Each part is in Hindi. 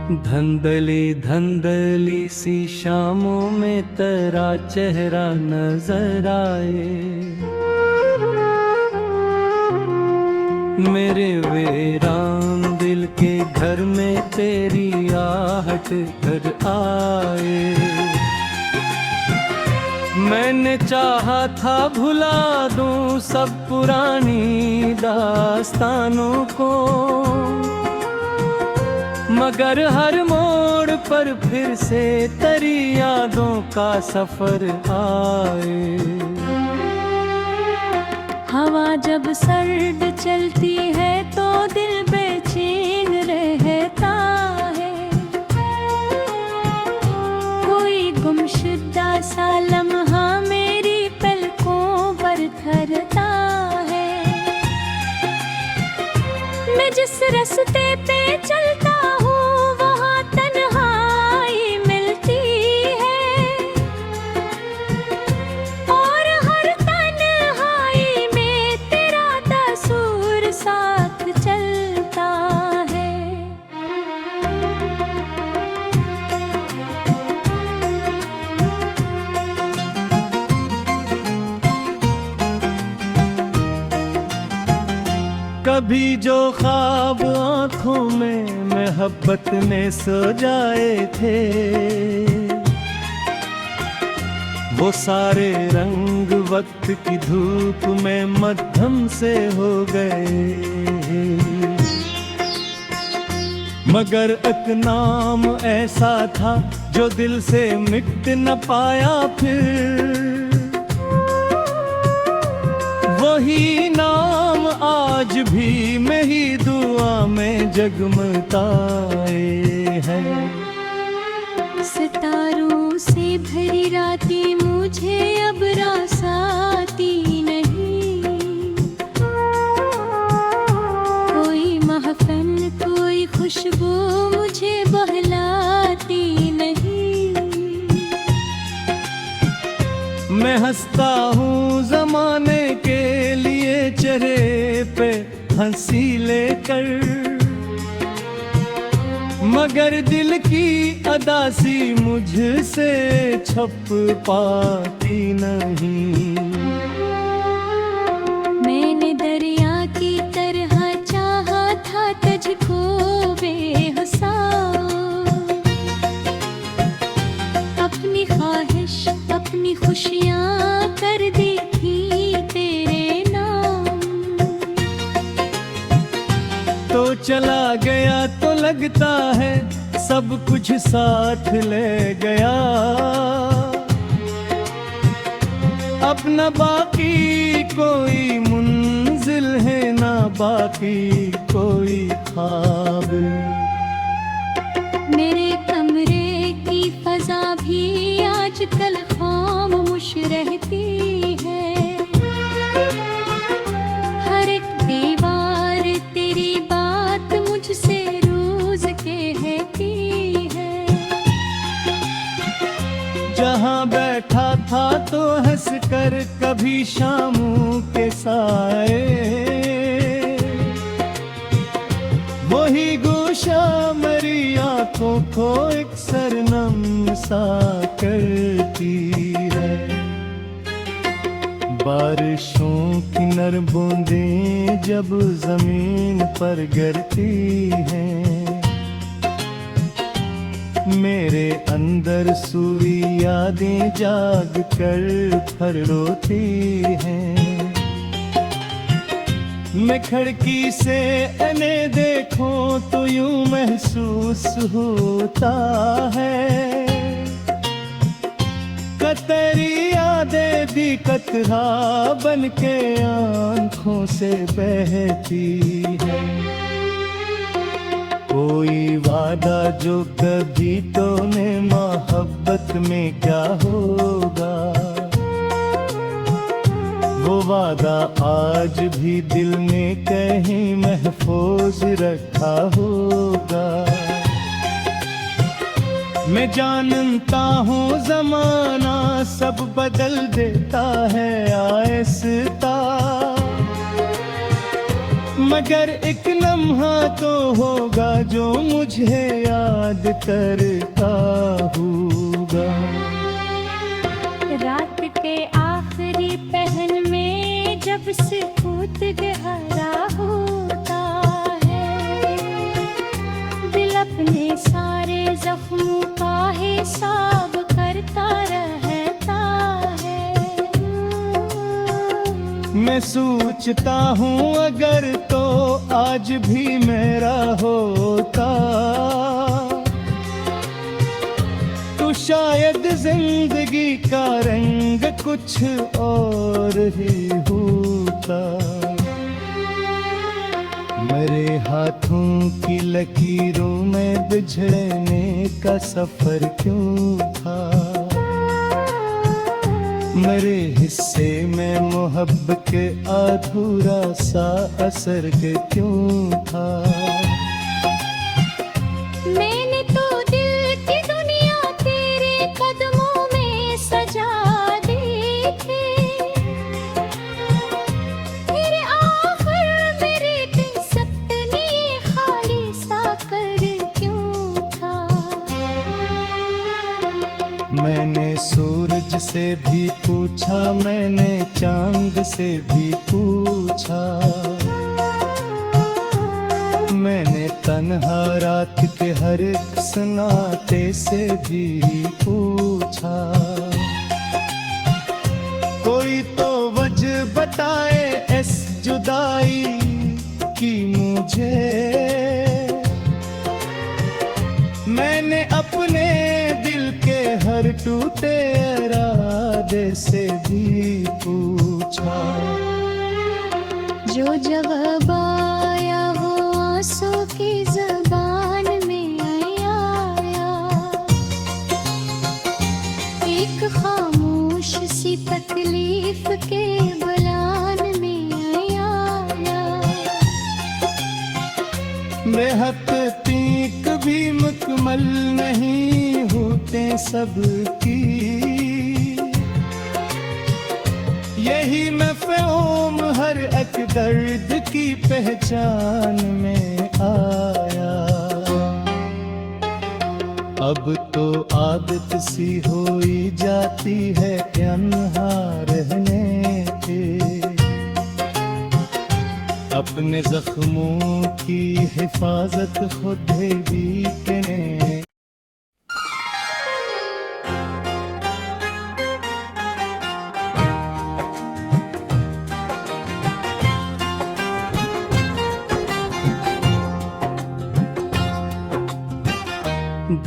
धंधली धंधली सी शामों में तेरा चेहरा नजर आए, मेरे वीरान दिल के घर में तेरी आहट घर आए। मैंने चाहा था भुला दूं सब पुरानी दास्तानों को, मगर हर मोड़ पर फिर से तेरी यादों का सफर आए। हवा जब सर्द चलती है तो दिल बेचैन रहता है, कोई गुमशुदा सा लम्हा मेरी पलकों पर ठहरता है। मैं जिस रास्ते पे चलता हूँ वहाँ तन्हाई मिलती है, और हर तन्हाई में तेरा तस्वीर साथ चलता है। कभी जो ख्वाब आँखों में मोहब्बत में सो जाए थे, वो सारे रंग वक्त की धूप में मध्यम से हो गए। मगर एक नाम ऐसा था जो दिल से मिट न पाया, फिर वही नाम आज भी मेरी दुआ में जगमगाए है। सितारों से भरी रातें मुझे अब रास आती नहीं, कोई महफिल कोई खुशबू मुझे बहलाती नहीं। मैं हंसता हूँ जमाने के लिए चेहरे पे हंसी लेकर, मगर दिल की अदासी मुझसे छप पाती नहीं। मैंने दरिया की तरह चाहा था तुझको बेहुसा, अपनी ख्वाहिश अपनी खुशियाँ कर दी थी तेरे नाम। तो चला गया तो लगता है सब कुछ साथ ले गया, अब न बाकी कोई मंजिल है ना बाकी कोई ख्वाब। मेरे कमरे की फजा भी आजकल खामोश रहती है, हर एक दीवार तेरी बात मुझसे रोज कहती है। जहाँ बैठा था तो हंस कर कभी शामों के साए, वही गोशा मेरी आंखों को एक सरनम सा करती है। बारिशों की नर बूंदें जब जमीन पर गिरती हैं, मेरे अंदर सूरी यादें जाग कर फिर रोती हैं। मैं खिड़की से इन्हें देखूं तो यूं महसूस होता है, तेरी यादें भी कतरा बन के आँखों से बहती है। कोई वादा जो कभी तूने मोहब्बत में क्या होगा, वो वादा आज भी दिल में कहीं महफूज रखा होगा। मैं जानता हूँ जमाना सब बदल देता है आहिस्ता, मगर एक लम्हा तो होगा जो मुझे याद याद करता हूँगा। रात के आखिरी पहर में जब सुकूत गहरा होता है, दिल अपने सारे जख्मों का हिसाब करता रहता है। मैं सोचता हूँ अगर तो आज भी मेरा होता, तो शायद जिंदगी का रंग कुछ और ही होता। मेरे हाथों की लकीरों में बिछड़ने का सफर क्यों था, मेरे हिस्से में मोहब्बत के अधूरा सा असर के क्यों था। मैंने तो दिल की दुनिया तेरे कदमों में सजा दी थी, फिर आखिर मेरे दिन सपने खाली सा कर क्यों था। मैंने सूरज से भी पूछा, मैंने चांद से भी पूछा, मैंने तन्हा रात के हर एक सन्नाटे से भी पूछा। कोई तो वजह बताए इस जुदाई की मुझे, मैंने अपने दिल के हर टूटे इरादे से भी पूछा। जो जवाब आया वो आंसू की ज़बान में आया, एक खामोश सी तकलीफ के बयान में आया। बेहद तीक भी मुकम्मल नहीं होते सबकी, यही मफ़हूम हर एक दर्द की पहचान में आया। अब तो आदत सी होई जाती है तन्हा रहने की, अपने जख्मों की हिफाजत खुद भी करें।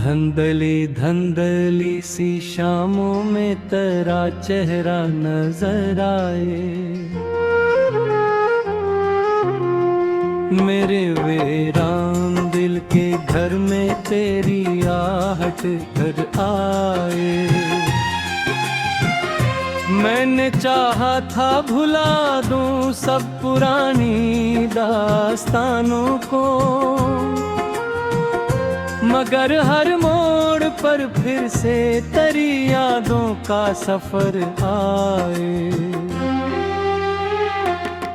धंधली धंधली सी शामों में तेरा चेहरा नजर आए, मेरे वीरान दिल के घर में तेरी आहट घर आए। मैंने चाहा था भुला दूं सब पुरानी दास्तानों को, मगर हर मोड़ पर फिर से तेरी यादों का सफर आए।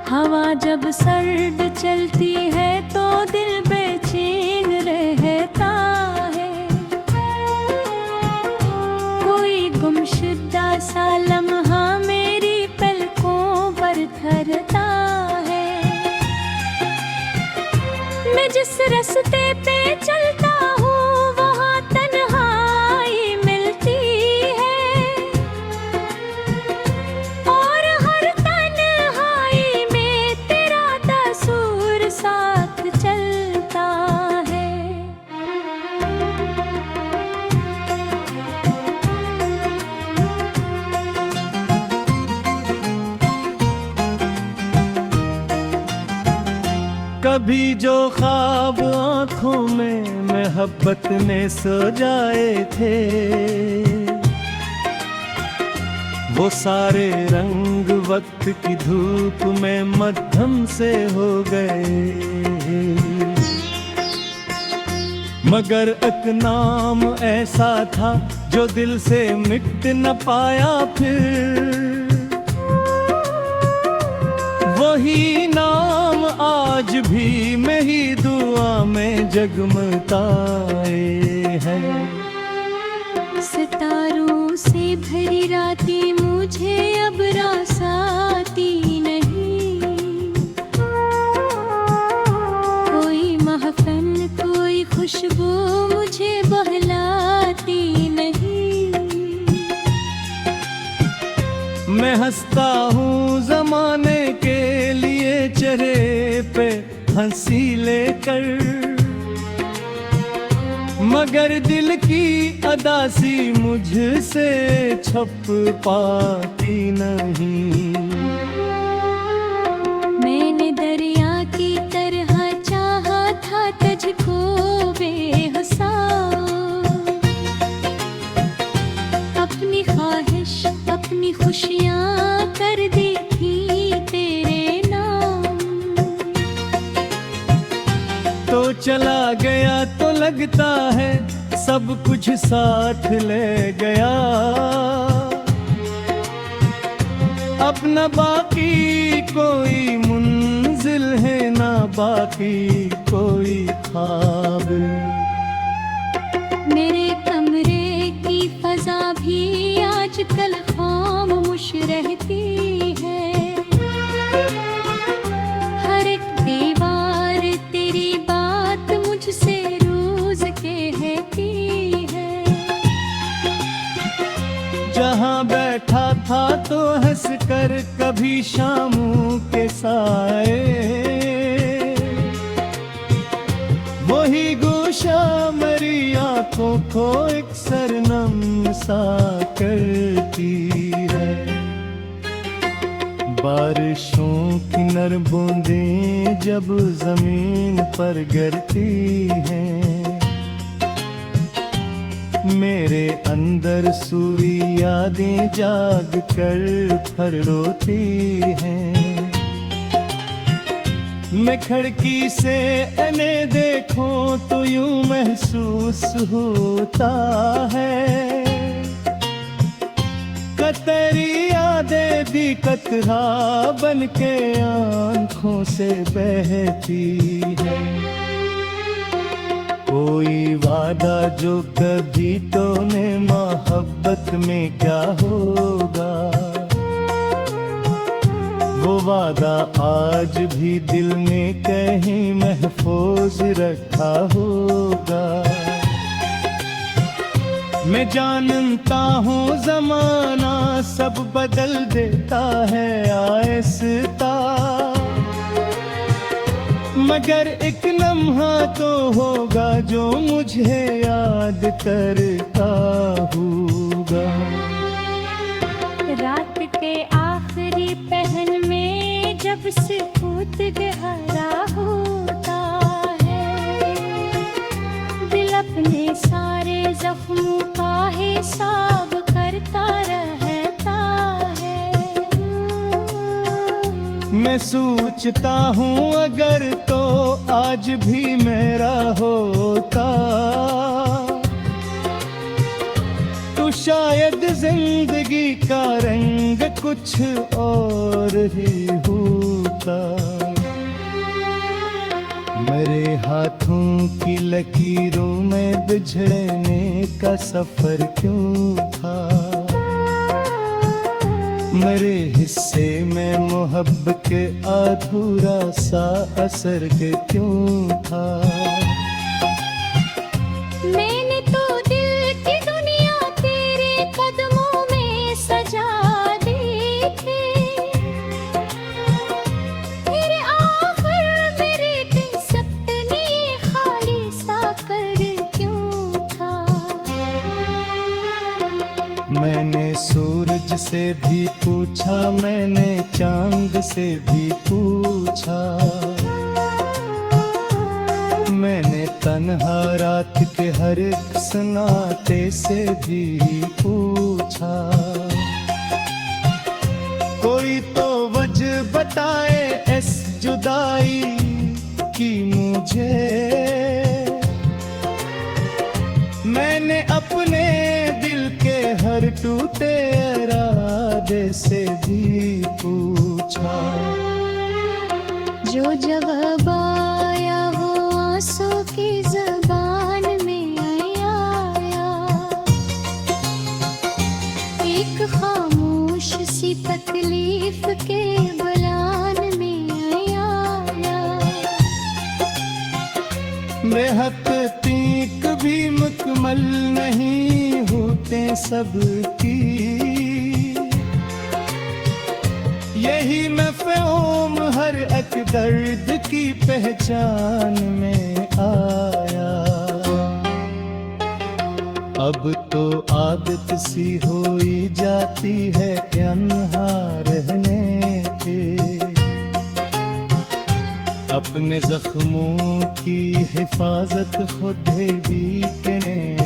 हवा जब सर्द चलती है तो दिल बेचैन रहता है, कोई गुमशुदा सा लम्हा मेरी पलकों पर ठहरता है। मैं जिस रास्ते पे चलता हूँ वहाँ तन्हाई मिलती है, और हर तन्हाई में तेरा तस्वीर साथ चलता है। कभी जो ख्वाब आँखों में मोहब्बत में सो जाए थे, वो सारे रंग वक्त की धूप में मध्यम से हो गए। मगर एक नाम ऐसा था जो दिल से मिट न पाया, फिर वही नाम आज भी मेरी दुआ में जगमगाए। मैं हंसता हूँ जमाने के लिए चेहरे पे हंसी लेकर, मगर दिल की अदासी मुझसे छप पाती नहीं। मैंने दरिया की तरह चाहा था तुझको बेहसा, अपनी ख्वाहिश अपनी खुशियाँ कर दी थी तेरे नाम। तो चला गया तो लगता है सब कुछ साथ ले गया, अब न बाकी कोई मंजिल है ना बाकी कोई ख्वाब। मेरे कमरे की फजा भी आजकल खामोश रहती है, हर एक दीवार तेरी बात मुझसे रोज कहती है। जहाँ बैठा था तो हंस कर कभी शामों के साए, वही गोशा मेरी आंखों को एक सरनम सा करती है। बारिशों की नर बूंदें जब जमीन पर गिरती हैं, मेरे अंदर सूरी यादें जाग कर फिर रोती हैं। मैं खिड़की से इन्हें देखूं तो यूं महसूस होता है, कतरी यादें भी कतरा बन के आंखों से बहती है। कोई वादा जो कभी तो ने मोहब्बत में क्या होगा, वो वादा आज भी दिल में कहीं महफूज रखा होगा। मैं जानता हूँ जमाना सब बदल देता है आहिस्ता, मगर एक लम्हा तो होगा जो मुझे याद करता होगा। रात के आखिरी पहर में जब सुकूत गहरा होता है, दिल अपने सारे जख्मों का हिसाब करता रहता है। मैं सोचता हूँ अगर तो आज भी मेरा होता, तो शायद जिंदगी का रंग कुछ और ही होता। मेरे हाथों की लकीरों में बिछड़ने का सफर क्यों था, मेरे हिस्से में मोहब्बत के अधूरा सा असर के क्यों था। मैंने तो दिल की दुनिया तेरे कदमों में सजा दी थी, फिर आखिर मेरे दिन सपने खाली सा कर क्यों था। मैंने सूरज से भी पूछा, मैंने चांद से भी पूछा, मैंने तन्हा रात के हर एक सन्नाटे से भी पूछा। कोई तो वजह बताए इस जुदाई की मुझे, मैंने अपने दिल के हर टूटे इरादे से भी पूछा। जो जवाब आया वो आंसू की ज़बान में आया, एक खामोश सी तकलीफ के बयान में आया। बेहद तीक भी मुकम्मल नहीं होते सबकी, यही मैं फ़हूम हर एक दर्द की पहचान में आया। अब तो आदत सी होई जाती है तन्हा रहने की, अपने जख्मों की हिफाजत खुद भी करने